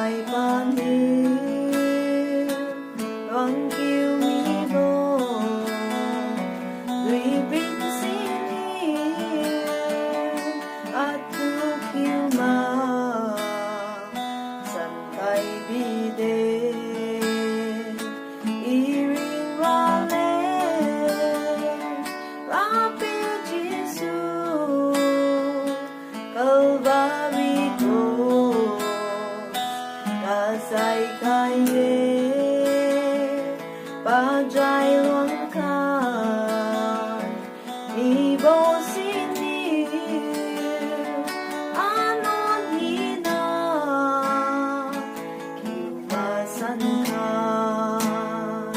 ngài ban hiếu loan kiêu mi vô lui bin xin at tu kiêu ma san tay bi de iring ra le ra biêu Jesus Calvary cross đã dạy khai ba trái loan khai mi vô xin yêu anon hi na kiêu ma san khai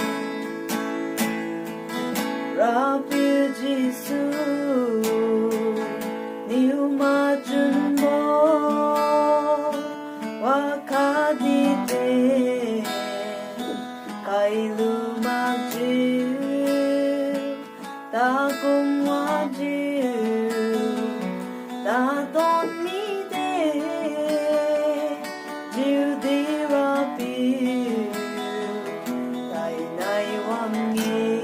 ra biêu Jesus niu ma chun bo wa ka di te kai lu ma ji ta kum wa ji ta don mi de jiu di ra pi tai nai wang ye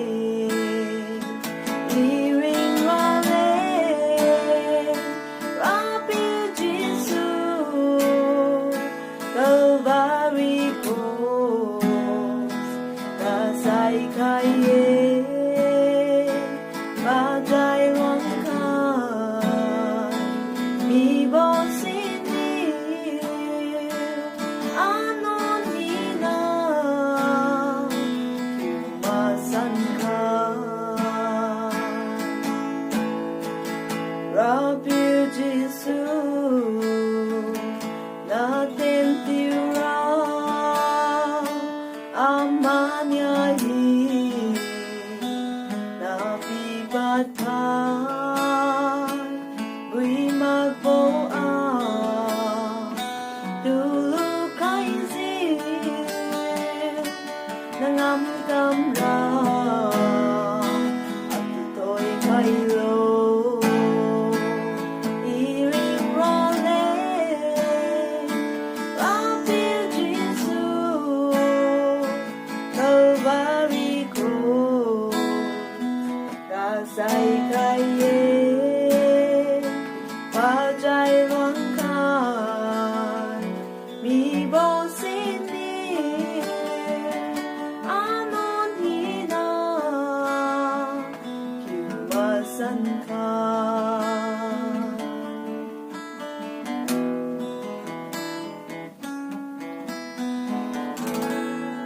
Say